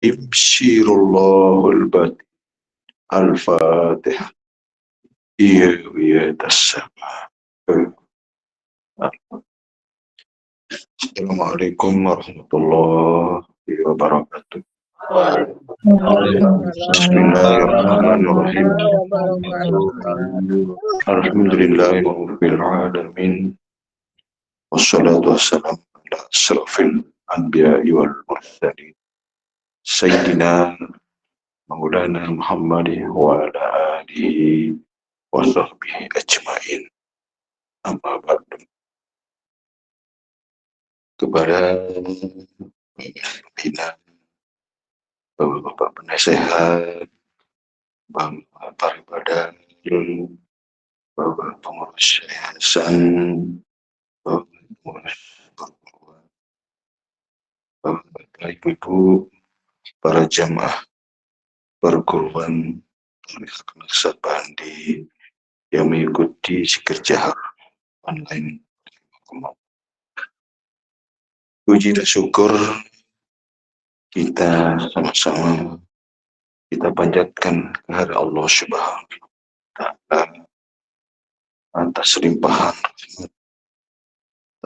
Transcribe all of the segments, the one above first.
Ibshirullahul bati al-fatihah. Iya, iya, tasama. Assalamualaikum warahmatullahi wabarakatuh. Bismillahirrahmanirrahim. Alhamdulillahirabbil alamin. Wassalatu wassalamu ala asrofil anbiya'i wal mursalin. Sayyidina Maulana Muhammad wa ala alihi wa sahbihi ajma'in. Amma ba'du. Kepada pimpinan, Bapak-bapak penasehat, Bapak Paribadan, Bapak pengurus yayasan, Bapak pengurus perguruan, Bapak Ibu, para jamaah perguruan Universitas Bandi yang mengikuti zikir jahar online. Puji dan syukur kita sama-sama kita panjatkan kepada Allah Subhanahu wa Ta'ala atas limpahan rahmat,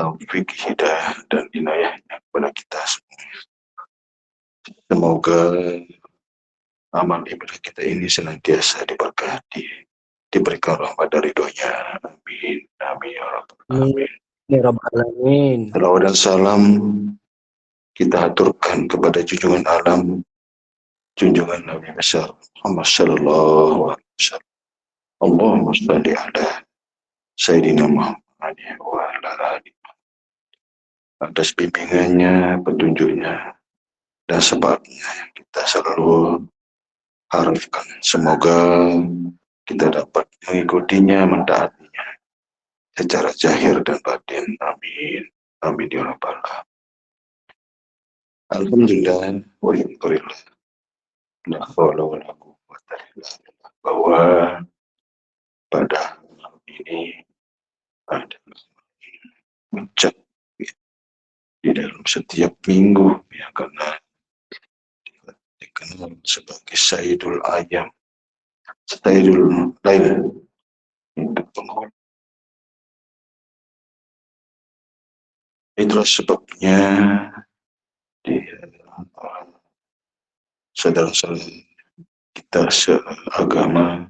taufik, hidayah dan inayahnya kepada kita semua. Semoga amal ibadah kita ini senantiasa diberkati, diberikan rahmat dari ridhonya. Amin. Amin ya rabbal alamin. Ya Rabbal Alamin. Salawat dan salam kita aturkan kepada junjungan alam, junjungan Nabi besar Muhammad sallallahu alaihi wasallam. Allahumma shalli ala Sayyidina Muhammad wa ala alihi. Atas bimbingannya, petunjuknya, dan sebabnya yang kita selalu harapkan. Semoga kita dapat mengikutinya, mentaatinya secara zahir dan batin. Amin. Amin ya rabbal alamin. Alhamdulillah, walhamdulillah, la haula wala quwwata illa billah, bahwa pada malam ini ada puncak di dalam setiap minggu yang karena dikenal sebagai Sayyidul Ayam, Sayyidul Lail, itu penghulu. Itulah sebabnya di saudara-saudara kita seagama,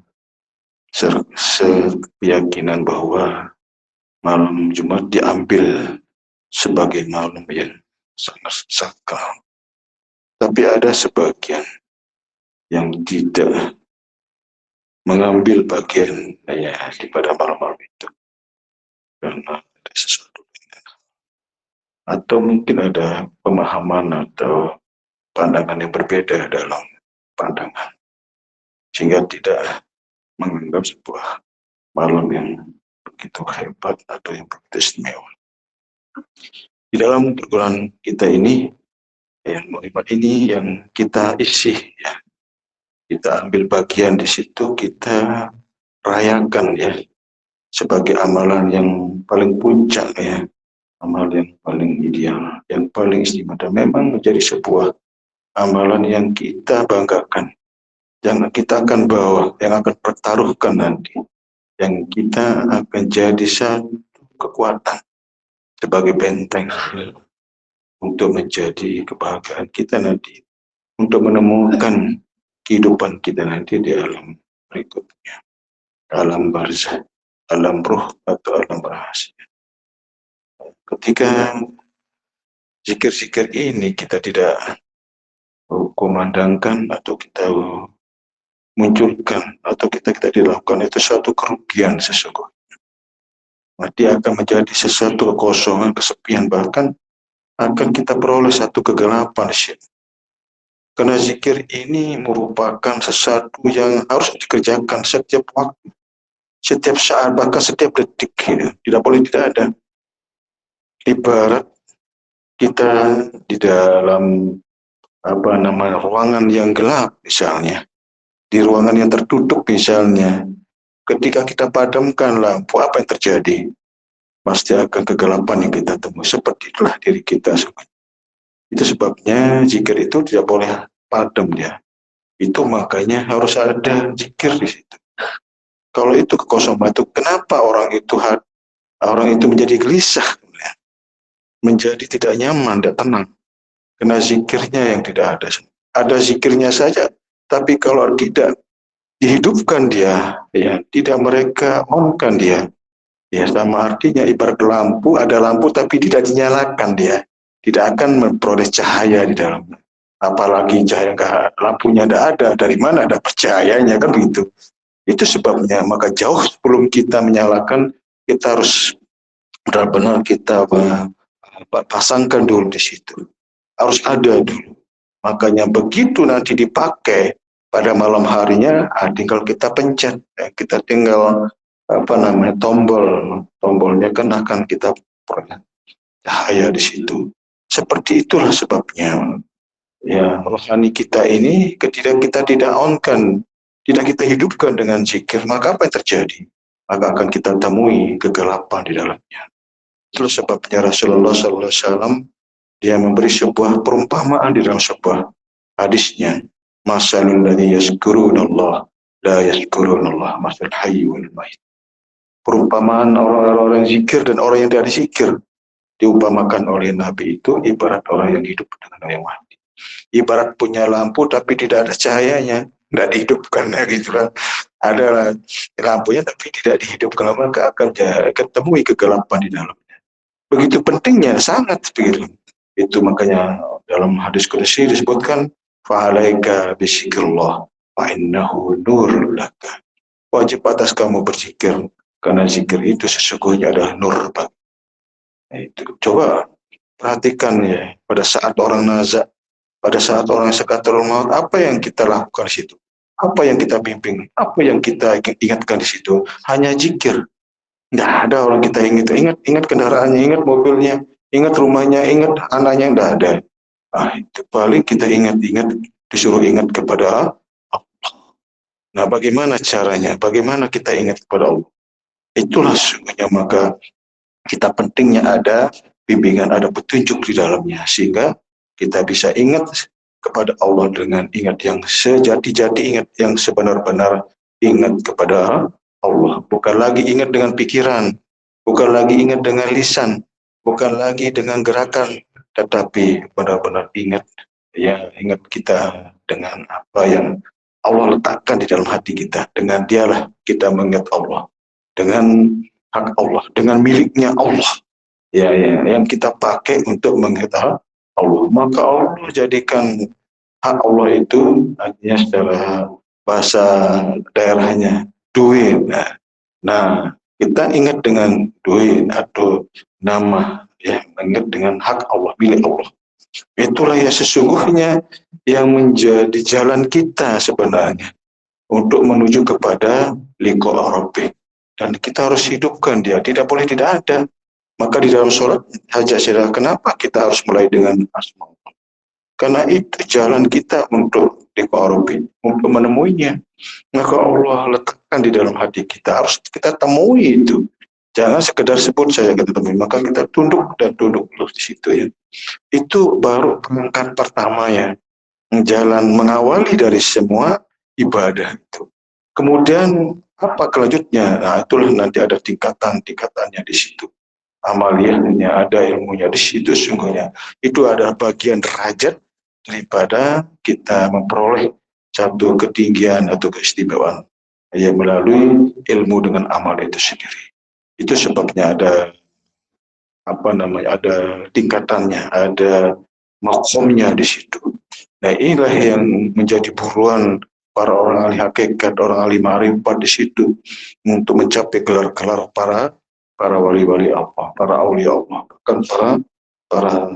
sekeyakinan bahwa malam Jumat diambil sebagai malam yang sangat sakral. Tapi ada sebagian yang tidak mengambil bagian di pada malam-malam itu karena ada sesuatu atau mungkin ada pemahaman atau pandangan yang berbeda dalam pandangan, sehingga tidak menganggap sebuah malam yang begitu hebat atau yang begitu istimewa. Di dalam perguruan kita ini, yang melibat ini yang kita isi, ya, kita ambil bagian di situ, kita rayakan ya sebagai amalan yang paling puncak ya, amal yang paling ideal, yang paling istimewa, dan memang menjadi sebuah amalan yang kita banggakan, yang kita akan bawa, yang akan pertaruhkan nanti, yang kita akan jadi satu kekuatan sebagai benteng untuk menjadi kebahagiaan kita nanti, untuk menemukan kehidupan kita nanti di alam berikutnya, alam barzah, alam ruh atau alam rahasia. Ketika zikir-zikir ini kita tidak kumandangkan atau kita munculkan atau kita dilakukan, itu suatu kerugian sesungguhnya. Nanti akan menjadi sesuatu kekosongan, kesepian, bahkan akan kita peroleh satu kegelapan di sini. Karena zikir ini merupakan sesuatu yang harus dikerjakan setiap waktu, setiap saat, bahkan setiap detik. Tidak boleh tidak ada. Ibarat kita di dalam ruangan yang gelap misalnya, di ruangan yang tertutup misalnya, ketika kita padamkan lampu, apa yang terjadi? Pasti akan kegelapan yang kita temui. Seperti itulah diri kita. Itu sebabnya zikir itu tidak boleh padam dia. Itu makanya harus ada zikir di situ. Kalau itu kekosongan itu, kenapa orang itu menjadi gelisah, menjadi tidak nyaman, tidak tenang? Karena zikirnya yang tidak ada. Ada zikirnya saja, tapi kalau tidak dihidupkan dia, ya tidak mereka onkan dia, ya sama artinya ibarat lampu, ada lampu tapi tidak dinyalakan dia, tidak akan memperoleh cahaya di dalamnya. Apalagi cahaya lampunya tidak ada, dari mana ada percayanya, kan begitu. Itu sebabnya, maka jauh sebelum kita menyalakan, kita harus benar-benar kita pasangkan dulu di situ. Harus ada dulu. Makanya begitu nanti dipakai pada malam harinya, tinggal kita pencet, kita tinggal tombolnya kan akan kita peroleh cahaya di situ. Seperti itulah sebabnya, ya rohani kita ini ketika kita tidak onkan, tidak kita hidupkan dengan zikir, maka apa yang terjadi? Maka akan kita temui kegelapan di dalamnya. Itulah sebabnya Rasulullah SAW dia memberi sebuah perumpamaan di dalam sebuah hadisnya. Masalul ladzi yazkurunallah la yazkurunallah masal hayy wal mayit. Perumpamaan orang-orang zikir dan orang yang tidak zikir diumpamakan oleh Nabi itu ibarat orang yang hidup dengan orang yang mati. Ibarat punya lampu tapi tidak ada cahayanya, tidak dihidupkan, gitu kan. Ada lampunya tapi tidak dihidupkan, maka akan temui kegelapan di dalamnya. Begitu pentingnya, sangat begitu. Itu makanya dalam hadis qudsi disebutkan fa'alaika bidzikrillah fa innahu nurul laka. Wajib atas kamu berzikir, karena zikir itu sesungguhnya adalah nur bagi. Itu coba perhatikan ya, pada saat orang nazak, pada saat orang sakaratul maut, apa yang kita lakukan di situ? Apa yang kita bimbing? Apa yang kita ingatkan di situ? Hanya zikir. Tidak ada orang kita ingat kendaraannya, ingat mobilnya, ingat rumahnya, ingat anaknya, tidak ada. Itu paling kita disuruh ingat kepada Allah. Nah, bagaimana caranya? Bagaimana kita ingat kepada Allah? Itulah sesungguhnya, maka kita pentingnya ada bimbingan, ada petunjuk di dalamnya, sehingga kita bisa ingat kepada Allah dengan ingat yang sejati-jati, ingat yang sebenar-benar ingat kepada Allah. Bukan lagi ingat dengan pikiran, bukan lagi ingat dengan lisan, bukan lagi dengan gerakan, tetapi benar-benar ingat kita dengan apa yang Allah letakkan di dalam hati kita. Dengan dialah kita mengingat Allah, dengan hak Allah, dengan miliknya Allah, yang kita pakai untuk mengingat Allah. Maka Allah jadikan hak Allah itu artinya secara bahasa daerahnya duit. Nah, kita ingat dengan duit atau nama, ingat dengan hak Allah, milik Allah. Itulah yang sesungguhnya yang menjadi jalan kita sebenarnya untuk menuju kepada liqa rabbih. Dan kita harus hidupkan dia, tidak boleh tidak ada. Maka di dalam sholat hajat sirah, kenapa kita harus mulai dengan asma Allah? Karena itu jalan kita untuk liqa rabbih, untuk menemuinya. Maka Allah letakkan di dalam hati kita, harus kita temui itu. Jangan sekedar sebut saya kita temui, maka kita tunduk dulu di situ ya. Itu baru perangkat pertama ya, jalan mengawali dari semua ibadah itu. Kemudian apa kelanjutnya? Nah, itulah nanti ada tingkatannya di situ. Amaliyahnya, ada ilmunya di situ sungguhnya. Itu adalah bagian derajat daripada kita memperoleh satu ketinggian atau keistimewaan yang melalui ilmu dengan amal itu sendiri. Itu sebabnya ada ada tingkatannya, ada makomnya di situ. Nah, inilah yang menjadi buruan para orang ahli hakikat, orang ahli ma'rifat di situ untuk mencapai gelar-gelar para wali-wali Allah, para aulia Allah, bahkan para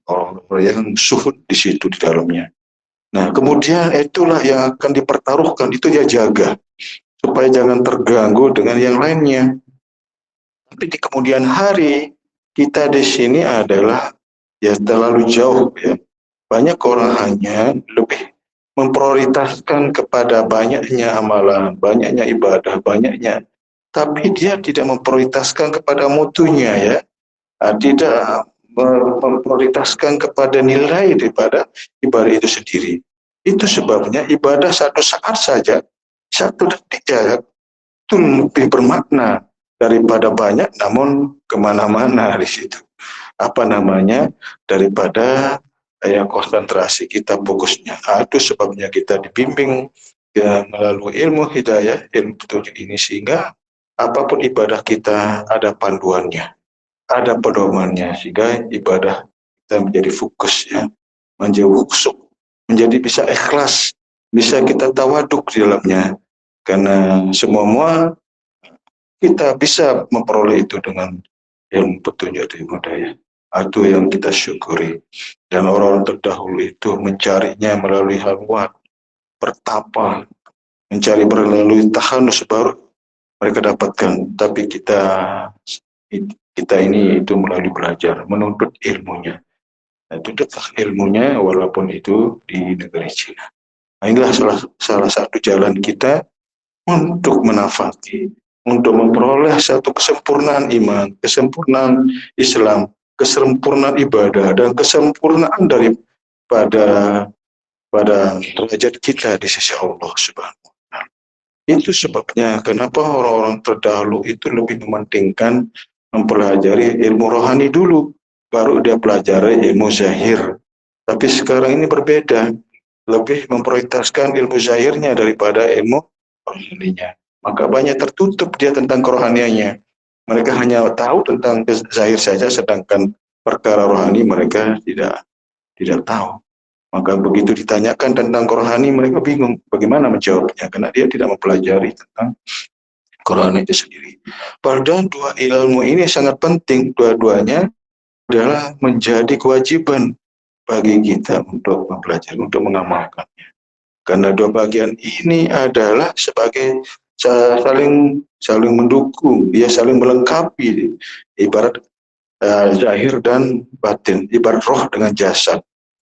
orang yang suhud di situ di dalamnya. Nah, kemudian itulah yang akan dipertaruhkan, itu dia jaga supaya jangan terganggu dengan yang lainnya. Tapi di kemudian hari kita di sini adalah terlalu jauh ya. Banyak orang hanya lebih memprioritaskan kepada banyaknya amalan, banyaknya ibadah, banyaknya, tapi dia tidak memprioritaskan kepada mutunya ya. Tidak memprioritaskan kepada nilai daripada ibadah itu sendiri. Itu sebabnya ibadah satu saat saja, satu detik saja, itu lebih bermakna daripada banyak namun kemana-mana di situ. Apa namanya, daripada konsentrasi kita fokusnya. Itu sebabnya kita dibimbing ya, melalui ilmu hidayah, ilmu petunjuk ini, sehingga apapun ibadah kita ada panduannya, ada pedomannya, sehingga ibadah kita menjadi fokus ya, menjadi khusyuk, menjadi bisa ikhlas, bisa kita tawaduk di dalamnya. Karena semua kita bisa memperoleh itu dengan ilmu petunjuk dari hidayah. Itu yang kita syukuri. Dan orang-orang terdahulu itu mencarinya melalui halwat, bertapa, mencari melalui tahanus baru mereka dapatkan. Tapi kita ini itu melalui belajar, menuntut ilmunya. Nah, tuntut ilmunya walaupun itu di negeri Cina. Nah, inilah salah satu jalan kita untuk menafati, untuk memperoleh satu kesempurnaan iman, kesempurnaan Islam, kesempurnaan ibadah, dan kesempurnaan daripada derajat kita di sisi Allah Subhanahu wa Ta'ala. Itu sebabnya kenapa orang-orang terdahulu itu lebih mementingkan mempelajari ilmu rohani dulu, baru dia pelajari ilmu zahir. Tapi sekarang ini berbeda, lebih memprioritaskan ilmu zahirnya daripada ilmu rohaninya. Maka banyak tertutup dia tentang kerohaniannya. Mereka hanya tahu tentang zahir saja, sedangkan perkara rohani mereka tidak tahu. Maka begitu ditanyakan tentang kerohani, mereka bingung bagaimana menjawabnya, karena dia tidak mempelajari tentang kerohani itu sendiri. Padahal dua ilmu ini sangat penting, dua-duanya adalah menjadi kewajiban bagi kita untuk mempelajari, untuk mengamalkannya. Karena dua bagian ini adalah sebagai saling mendukung, dia saling melengkapi, ibarat zahir dan batin, ibarat roh dengan jasad.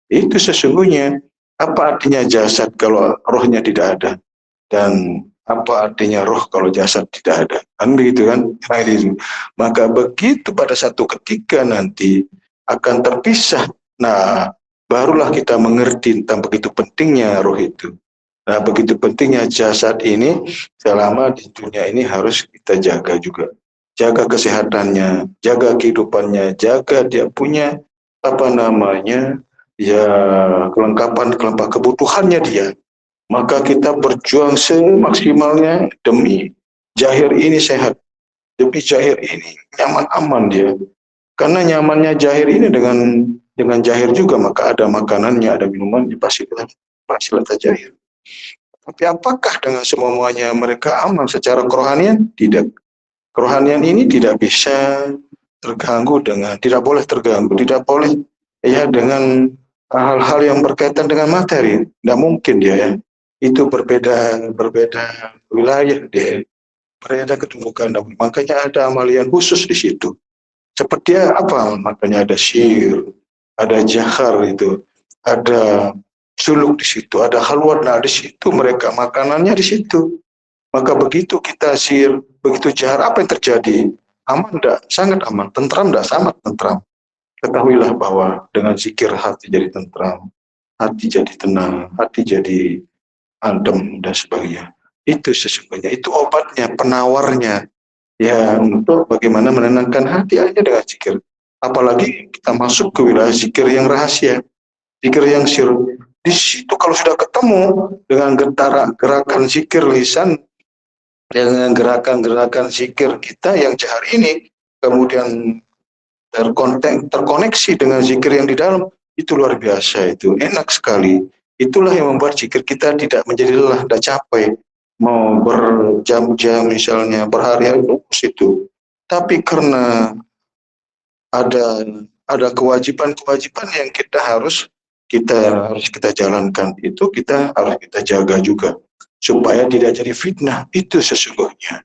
Itu sesungguhnya apa artinya jasad kalau rohnya tidak ada, dan apa artinya roh kalau jasad tidak ada, kan begitu kan? Maka begitu pada satu ketika nanti akan terpisah, nah barulah kita mengerti tentang begitu pentingnya roh itu. Nah begitu pentingnya jasad ini, selama di dunia ini harus kita jaga juga, jaga kesehatannya, jaga kehidupannya, jaga dia punya apa namanya ya kelengkapan kebutuhannya dia. Maka kita berjuang semaksimalnya demi zahir ini sehat, demi zahir ini nyaman aman dia. Karena nyamannya zahir ini dengan zahir juga, maka ada makanannya, ada minumannya, pasti zahir. Tapi apakah dengan semuanya mereka aman secara kerohanian? Tidak. Kerohanian ini tidak bisa terganggu tidak boleh terganggu, tidak boleh ya dengan hal-hal yang berkaitan dengan materi. Tidak mungkin dia ya. Itu berbeda wilayah dia. Berbeda ketumbukan. Makanya ada amalian khusus di situ. Seperti apa? Makanya ada syir, ada jahar itu, ada suluk di situ, ada halwat. Nah di situ mereka makanannya di situ. Maka begitu kita syir, begitu jahar, apa yang terjadi? Aman enggak? Sangat aman. Tentram enggak? Sangat tentram. Ketahuilah bahwa dengan zikir hati jadi tentram, hati jadi tenang, hati jadi adem dan sebagainya. Itu sesungguhnya, itu obatnya, penawarnya. Ya untuk bagaimana menenangkan hati aja dengan zikir. Apalagi kita masuk ke wilayah zikir yang rahasia, zikir yang sir. Di situ kalau sudah ketemu dengan gerakan zikir lisan, dengan gerakan-gerakan zikir kita yang jahar ini, kemudian terkoneksi dengan zikir yang di dalam, itu luar biasa, itu enak sekali. Itulah yang membuat zikir kita tidak menjadi lelah, tidak capek, mau berjam-jam misalnya, berhari-hari terus itu. Tapi karena ada kewajiban-kewajiban yang harus kita jalankan, itu kita harus kita jaga juga supaya tidak jadi fitnah. Itu sesungguhnya.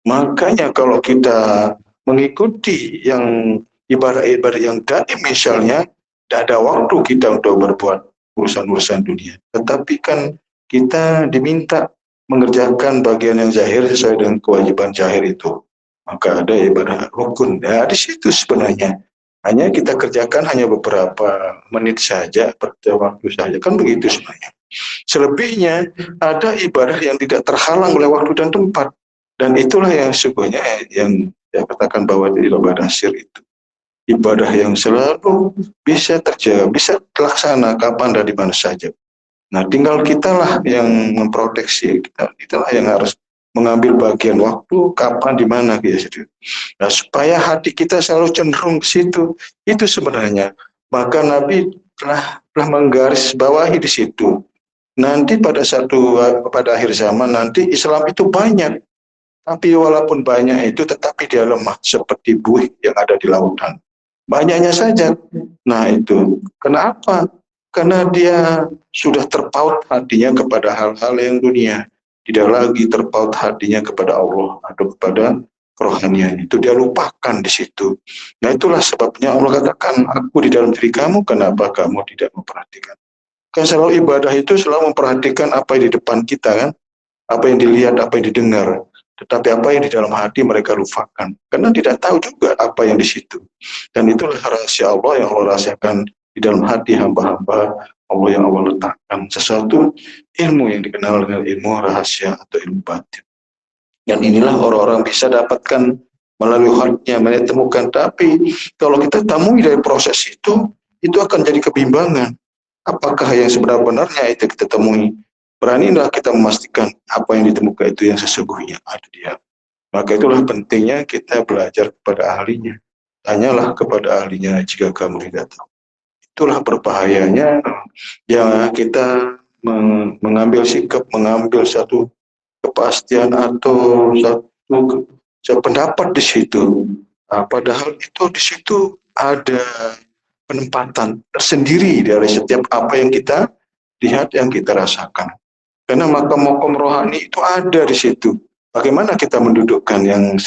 Makanya kalau kita mengikuti yang ibadah-ibadah yang gaib misalnya, tidak ada waktu kita untuk berbuat urusan-urusan dunia. Tetapi kan kita diminta mengerjakan bagian yang zahir sesuai dengan kewajiban zahir itu. Maka ada ibadah rukun. Ya, di situ sebenarnya Hanya kita kerjakan hanya beberapa menit saja, beberapa waktu saja, kan begitu sebenarnya. Selebihnya ada ibadah yang tidak terhalang oleh waktu dan tempat. Dan itulah yang sesungguhnya yang saya katakan bahwa di ibadah sir itu. Ibadah yang selalu bisa terjaga, bisa terlaksana kapan dan di mana saja. Nah, tinggal kitalah yang memproteksi kita, kitalah yang harus mengambil bagian waktu kapan di mana gitu. Nah, supaya hati kita selalu cenderung ke situ, itu sebenarnya. Maka Nabi telah menggaris bawahi di situ. Nanti pada akhir zaman nanti Islam itu banyak, tapi walaupun banyak itu tetapi dia lemah seperti buih yang ada di lautan. Banyaknya saja. Nah itu. Kenapa? Karena dia sudah terpaut hatinya kepada hal-hal yang dunia. Tidak lagi terpaut hatinya kepada Allah atau kepada kerohanian. Itu dia lupakan di situ. Nah itulah sebabnya Allah katakan, aku di dalam diri kamu, kenapa kamu tidak memperhatikan? Kan selalu ibadah itu selalu memperhatikan apa yang di depan kita kan, apa yang dilihat, apa yang didengar. Tetapi apa yang di dalam hati mereka lupakan. Karena tidak tahu juga apa yang di situ. Dan itulah rahasia Allah yang Allah rahasiakan di dalam hati hamba-hamba Allah yang Allah letakkan. Sesuatu ilmu yang dikenal dengan ilmu rahasia atau ilmu batin. Dan inilah orang-orang bisa dapatkan melalui hatinya, mereka temukan. Tapi kalau kita temui dari proses itu akan jadi kebimbangan. Apakah yang sebenarnya itu kita temui? Beranilah kita memastikan apa yang ditemukan itu yang sesungguhnya ada dia. Maka itulah pentingnya kita belajar kepada ahlinya. Tanyalah kepada ahlinya jika kamu tidak tahu. Itulah berbahayanya ya kita mengambil sikap, mengambil satu kepastian atau satu pendapat di situ. Nah, padahal itu di situ ada penempatan tersendiri dari setiap apa yang kita lihat, yang kita rasakan. Karena makom-makom rohani itu ada di situ. Bagaimana kita mendudukkan yang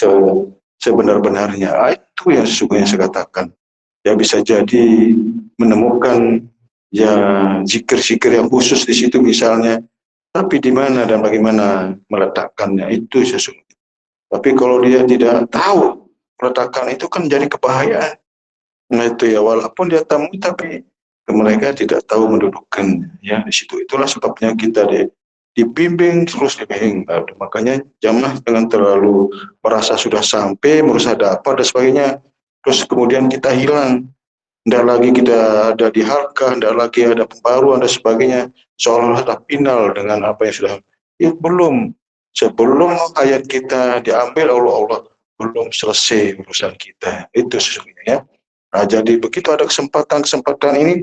sebenar-benarnya? Itu yang sesungguhnya saya katakan. Ya bisa jadi menemukan ya zikir-zikir yang khusus di situ misalnya. Tapi di mana dan bagaimana meletakkannya itu sesungguhnya. Tapi kalau dia tidak tahu meletakkan itu kan jadi kebahayaan. Nah itu ya, walaupun dia tamu tapi mereka tidak tahu mendudukkan ya di situ. Itulah sebabnya kita dibimbing terus dibimbing. Makanya jangan dengan terlalu merasa sudah sampai, merasa dapat dan sebagainya. Terus kemudian kita hilang. Tidak lagi kita ada di halkah, tidak lagi ada pembaruan dan sebagainya. Seolah-olah sudah final dengan apa yang sudah. Ya belum. Sebelum ayat kita diambil oleh Allah, belum selesai urusan kita. Itu sesungguhnya ya. Nah, jadi begitu ada kesempatan-kesempatan ini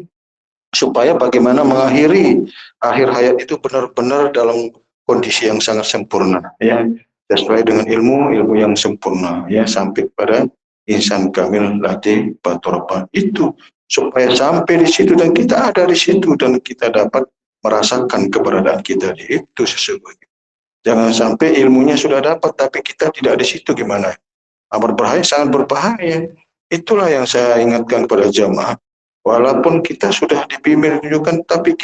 supaya bagaimana mengakhiri akhir hayat itu benar-benar dalam kondisi yang sangat sempurna ya, sesuai dengan ilmu yang sempurna ya, sampai pada insan kamil latih batoropan itu, supaya sampai di situ dan kita ada di situ dan kita dapat merasakan keberadaan kita di itu sesungguhnya. Jangan sampai ilmunya sudah dapat tapi kita tidak di situ, gimana? Berbahaya, sangat berbahaya. Itulah yang saya ingatkan kepada jamaah. Walaupun kita sudah dibimbing tunjukkan, tapi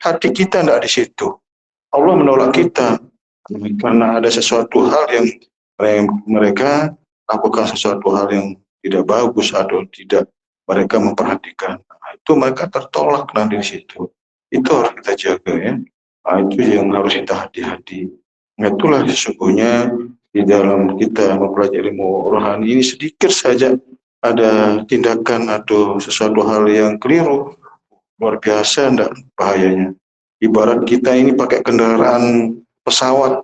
hati kita tidak di situ. Allah menolak kita karena ada sesuatu hal yang mereka lakukan, sesuatu hal yang tidak bagus atau tidak mereka memperhatikan. Nah, itu mereka tertolak nanti di situ. Itu harus kita jaga ya. Nah, itu yang harus kita hati-hati. Nah, itulah sesungguhnya di dalam kita mempelajari ilmu rohani ini sedikit saja ada tindakan atau sesuatu hal yang keliru, luar biasa enggak bahayanya. Ibarat kita ini pakai kendaraan pesawat,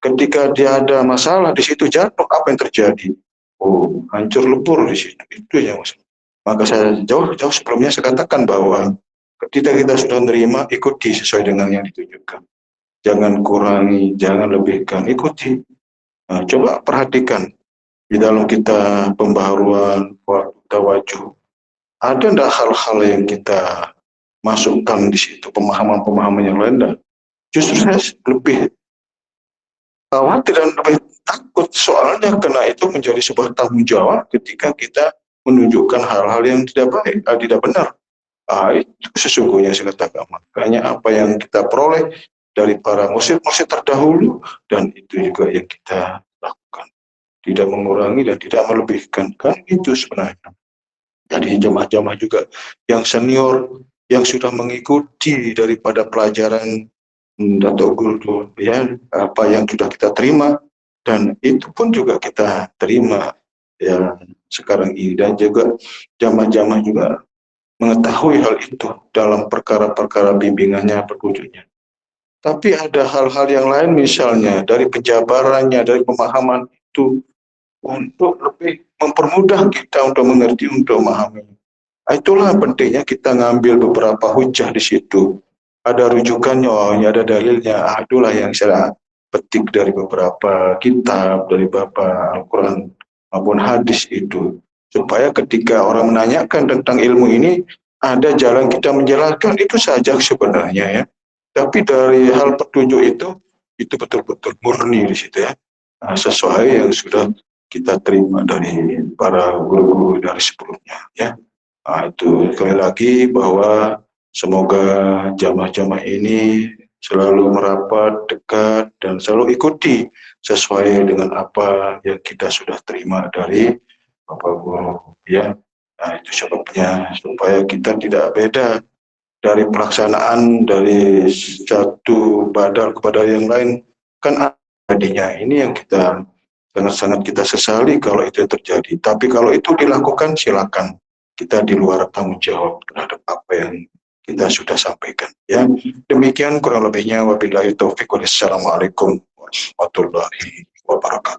ketika dia ada masalah di situ jatuh, apa yang terjadi? Oh, hancur lebur di situ. Itu yang maksud. Maka saya jauh sebelumnya saya katakan bahwa ketika kita sudah menerima, ikuti sesuai dengan yang ditunjukkan. Jangan kurangi, jangan lebihkan, ikuti. Nah, coba perhatikan di dalam kita pembaharuan waktu tawajuh, ada enggak hal-hal yang kita masukkan di situ, pemahaman-pemahaman yang lain? Justru saya lebih khawatir dan lebih takut, soalnya karena itu menjadi sebuah tanggung jawab ketika kita menunjukkan hal-hal yang tidak baik, tidak benar. Itu sesungguhnya saya katakan, makanya apa yang kita peroleh dari para mursyid-mursyid terdahulu, dan itu juga yang kita lakukan, tidak mengurangi dan tidak melebihkan, kan itu sebenarnya. Jadi jamaah-jamaah juga yang senior, yang sudah mengikuti daripada pelajaran Datuk Guru ya, apa yang sudah kita terima, dan itu pun juga kita terima ya sekarang ini, dan juga jamaah-jamaah juga mengetahui hal itu dalam perkara-perkara bimbingannya, petunjuknya. Tapi ada hal-hal yang lain, misalnya dari penjabarannya, dari pemahaman itu, untuk lebih mempermudah kita untuk mengerti, untuk memahami. Itulah pentingnya kita ngambil beberapa hujah di situ. Ada rujukannya, oh, ini ada dalilnya. Itulah yang saya petik dari beberapa kitab, dari beberapa Al-Quran maupun hadis itu. Supaya ketika orang menanyakan tentang ilmu ini, ada jalan kita menjelaskan, itu saja sebenarnya ya. Tapi dari hal petunjuk itu betul-betul murni di situ ya. Sesuai yang sudah kita terima dari para guru-guru dari sebelumnya ya. Itu sekali lagi bahwa semoga jamaah-jamaah ini selalu merapat, dekat, dan selalu ikuti sesuai dengan apa yang kita sudah terima dari Bapak Guru ya. Itu sebabnya supaya kita tidak beda dari pelaksanaan dari satu badal kepada yang lain, kan adanya ini yang kita sangat-sangat kita sesali kalau itu terjadi. Tapi kalau itu dilakukan, silakan, kita di luar tanggung jawab terhadap apa yang kita sudah sampaikan ya. Demikian kurang lebihnya, wabillahi taufiq, wassalamualaikum warahmatullahi wabarakatuh.